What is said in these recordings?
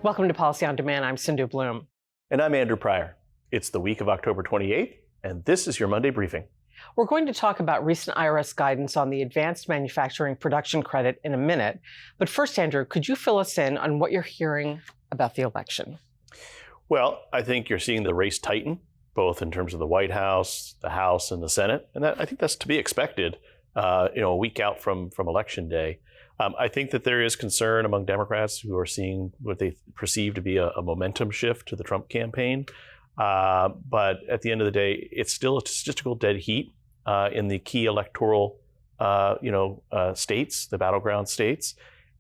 Welcome to Policy on Demand. I'm Sindhu Blume. And I'm Andrew Pryor. It's the week of October 28th, and this is your Monday briefing. We're going to talk about recent IRS guidance on the Advanced Manufacturing Production Credit in a minute. But first, Andrew, could you fill us in on what you're hearing about the election? Well, I think you're seeing the race tighten, both in terms of the White House, the House, and the Senate. And I think that's to be expected, a week out from Election Day. I think that there is concern among Democrats who are seeing what they perceive to be a momentum shift to the Trump campaign. But at the end of the day, it's still a statistical dead heat in the key electoral, states, the battleground states.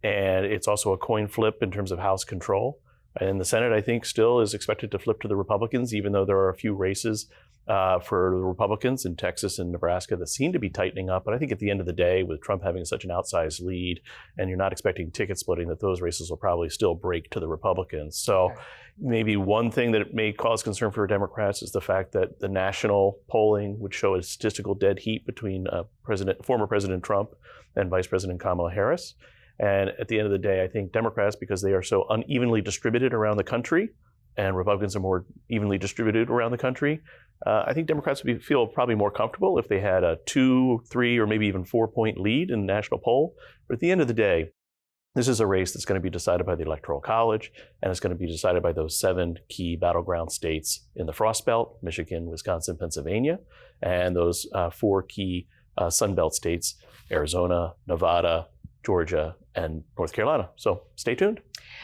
And it's also a coin flip in terms of House control. And the Senate, I think, still is expected to flip to the Republicans, even though there are a few races for the Republicans in Texas and Nebraska that seem to be tightening up. But I think at the end of the day, with Trump having such an outsized lead, and you're not expecting ticket splitting, that those races will probably still break to the Republicans. So maybe one thing that may cause concern for Democrats is the fact that the national polling would show a statistical dead heat between former President Trump and Vice President Kamala Harris. And at the end of the day, I think Democrats, because they are so unevenly distributed around the country, and Republicans are more evenly distributed around the country, I think Democrats would feel probably more comfortable if they had a 2, 3, or maybe even 4-point lead in the national poll. But at the end of the day, this is a race that's going to be decided by the Electoral College, and it's going to be decided by those 7 key battleground states in the Frost Belt: Michigan, Wisconsin, Pennsylvania, and those 4 key Sun Belt states: Arizona, Nevada, Georgia, and North Carolina. So stay tuned.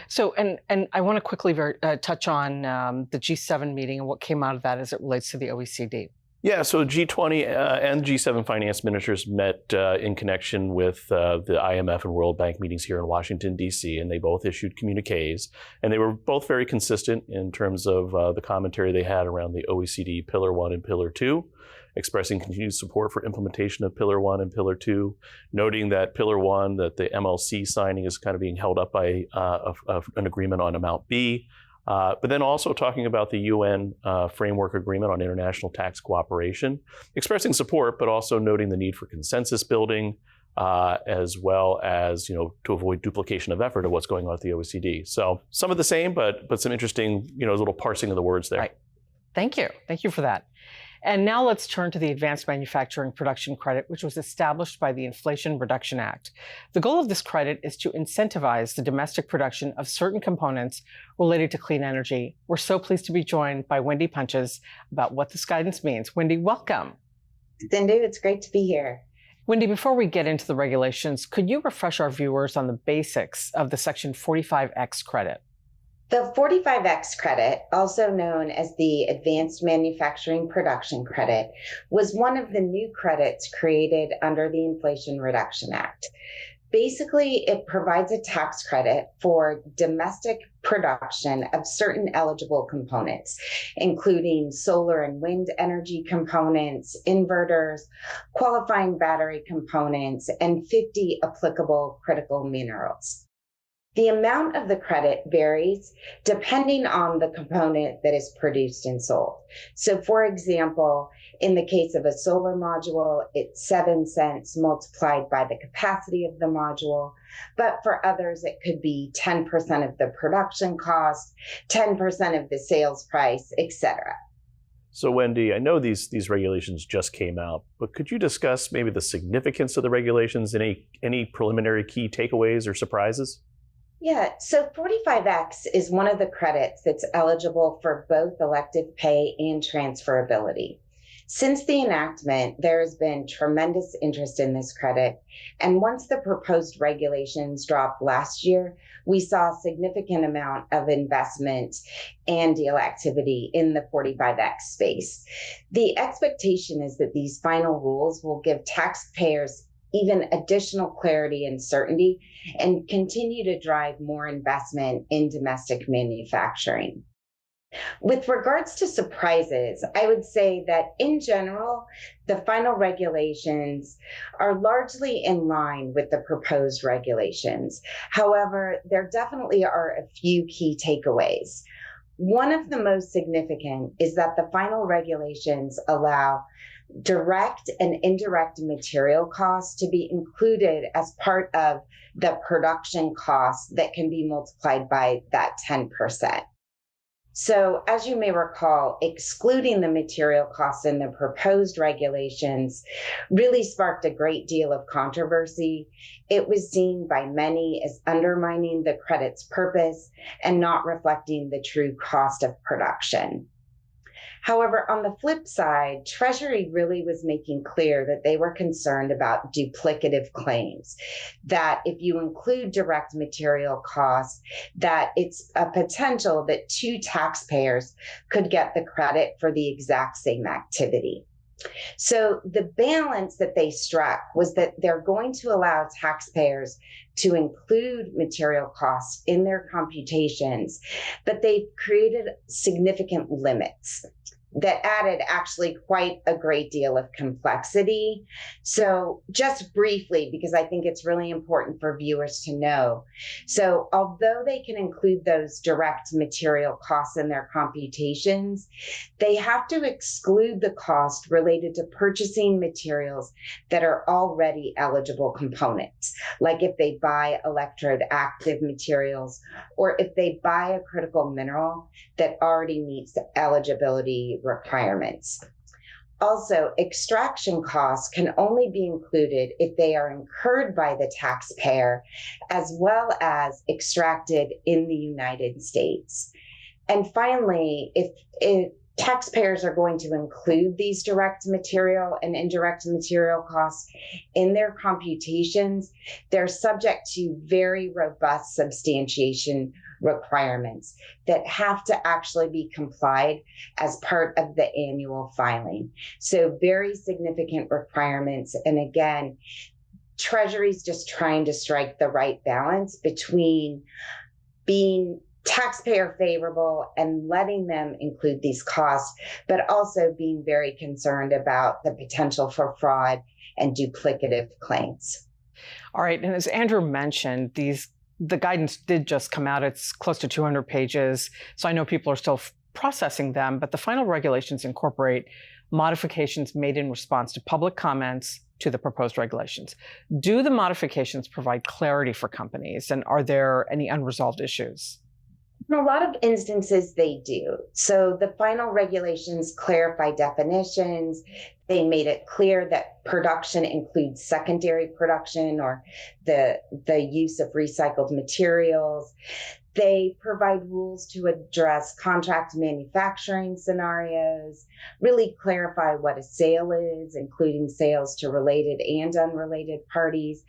So, and I want to quickly touch on the G7 meeting and what came out of that as it relates to the OECD. Yeah, so G20 and G7 finance ministers met in connection with the IMF and World Bank meetings here in Washington, D.C., and they both issued communiques. And they were both very consistent in terms of the commentary they had around the OECD Pillar 1 and Pillar 2, expressing continued support for implementation of Pillar 1 and Pillar 2, noting that Pillar 1, that the MLC signing is kind of being held up by an agreement on Amount B, but then also talking about the UN Framework Agreement on International Tax Cooperation, expressing support, but also noting the need for consensus building, as well as, to avoid duplication of effort of what's going on at the OECD. So some of the same, but some interesting, little parsing of the words there. Right. Thank you. Thank you for that. And now let's turn to the Advanced Manufacturing Production Credit, which was established by the Inflation Reduction Act. The goal of this credit is to incentivize the domestic production of certain components related to clean energy. We're so pleased to be joined by Wendy Punches about what this guidance means. Wendy, welcome. Sindhu, it's great to be here. Wendy, before we get into the regulations, could you refresh our viewers on the basics of the Section 45X credit? The 45X credit, also known as the Advanced Manufacturing Production Credit, was one of the new credits created under the Inflation Reduction Act. Basically, it provides a tax credit for domestic production of certain eligible components, including solar and wind energy components, inverters, qualifying battery components, and 50 applicable critical minerals. The amount of the credit varies depending on the component that is produced and sold. So for example, in the case of a solar module, it's 7 cents multiplied by the capacity of the module. But for others, it could be 10% of the production cost, 10% of the sales price, etc. So Wendy, I know these regulations just came out, but could you discuss maybe the significance of the regulations, any preliminary key takeaways or surprises? Yeah, so 45X is one of the credits that's eligible for both elective pay and transferability. Since the enactment, there has been tremendous interest in this credit. And once the proposed regulations dropped last year, we saw a significant amount of investment and deal activity in the 45X space. The expectation is that these final rules will give taxpayers even additional clarity and certainty and continue to drive more investment in domestic manufacturing. With regards to surprises, I would say that in general, the final regulations are largely in line with the proposed regulations. However, there definitely are a few key takeaways. One of the most significant is that the final regulations allow direct and indirect material costs to be included as part of the production costs that can be multiplied by that 10%. So, as you may recall, excluding the material costs in the proposed regulations really sparked a great deal of controversy. It was seen by many as undermining the credit's purpose and not reflecting the true cost of production. However, on the flip side, Treasury really was making clear that they were concerned about duplicative claims, that if you include direct material costs, that it's a potential that two taxpayers could get the credit for the exact same activity. So the balance that they struck was that they're going to allow taxpayers to include material costs in their computations, but they've created significant limits that added actually quite a great deal of complexity. So just briefly, because I think it's really important for viewers to know. So although they can include those direct material costs in their computations, they have to exclude the cost related to purchasing materials that are already eligible components, like if they buy electrode active materials, or if they buy a critical mineral that already meets the eligibility requirements. Also, extraction costs can only be included if they are incurred by the taxpayer as well as extracted in the United States. And finally, if taxpayers are going to include these direct material and indirect material costs in their computations, they're subject to very robust substantiation requirements that have to actually be complied as part of the annual filing. So very significant requirements. And again, Treasury's just trying to strike the right balance between being taxpayer favorable and letting them include these costs, but also being very concerned about the potential for fraud and duplicative claims. All right. And as Andrew mentioned, the guidance did just come out. It's close to 200 pages. So I know people are still processing them, but the final regulations incorporate modifications made in response to public comments to the proposed regulations. Do the modifications provide clarity for companies? And are there any unresolved issues? In a lot of instances, they do. So the final regulations clarify definitions. They made it clear that production includes secondary production or the use of recycled materials. They provide rules to address contract manufacturing scenarios, really clarify what a sale is, including sales to related and unrelated parties.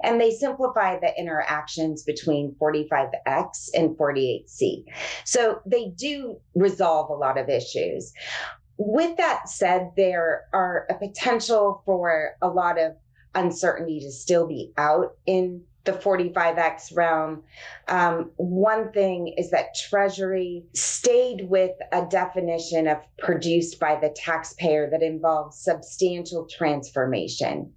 And they simplify the interactions between 45X and 48C. So they do resolve a lot of issues. With that said, there are a potential for a lot of uncertainty to still be out in the 45X realm. One thing is that Treasury stayed with a definition of produced by the taxpayer that involves substantial transformation.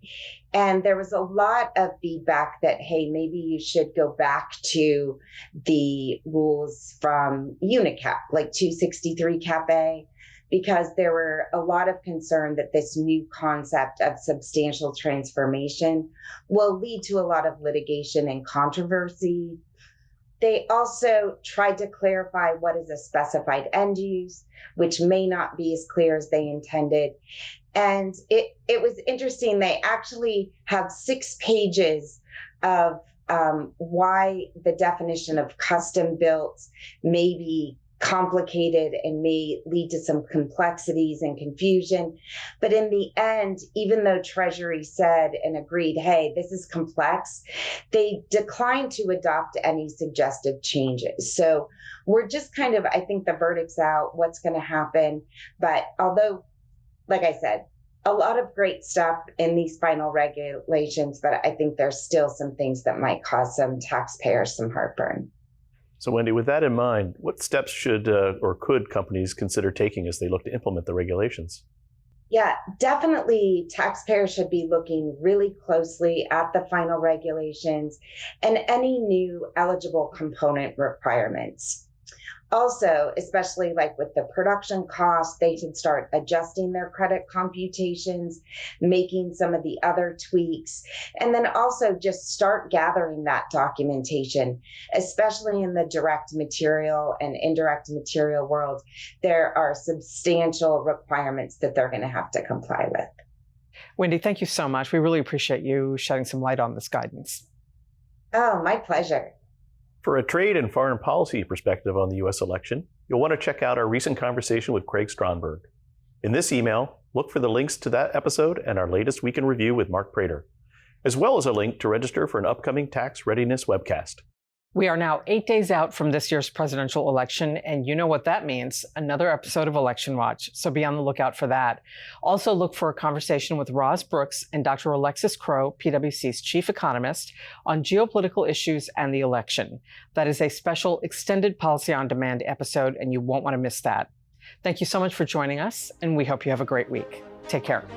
And there was a lot of feedback that, hey, maybe you should go back to the rules from UNICAP, like 263 Cap A, because there were a lot of concern that this new concept of substantial transformation will lead to a lot of litigation and controversy. They also tried to clarify what is a specified end use, which may not be as clear as they intended. And it was interesting. They actually have 6 pages of why the definition of custom built may be complicated and may lead to some complexities and confusion. But in the end, even though Treasury said and agreed, hey, this is complex, they declined to adopt any suggestive changes. So we're just kind of, I think the verdict's out, what's going to happen. But although, like I said, a lot of great stuff in these final regulations, but I think there's still some things that might cause some taxpayers some heartburn. So Wendy, with that in mind, what steps should or could companies consider taking as they look to implement the regulations? Yeah, definitely taxpayers should be looking really closely at the final regulations and any new eligible component requirements. Also, especially like with the production costs, they can start adjusting their credit computations, making some of the other tweaks, and then also just start gathering that documentation, especially in the direct material and indirect material world. There are substantial requirements that they're going to have to comply with. Wendy, thank you so much. We really appreciate you shedding some light on this guidance. Oh, my pleasure. For a trade and foreign policy perspective on the U.S. election, you'll want to check out our recent conversation with Craig Stronberg. In this email, look for the links to that episode and our latest Week in Review with Mark Prater, as well as a link to register for an upcoming tax readiness webcast. We are now 8 days out from this year's presidential election, and you know what that means, another episode of Election Watch, so be on the lookout for that. Also look for a conversation with Roz Brooks and Dr. Alexis Crow, PwC's chief economist, on geopolitical issues and the election. That is a special extended Policy on Demand episode, and you won't want to miss that. Thank you so much for joining us, and we hope you have a great week. Take care.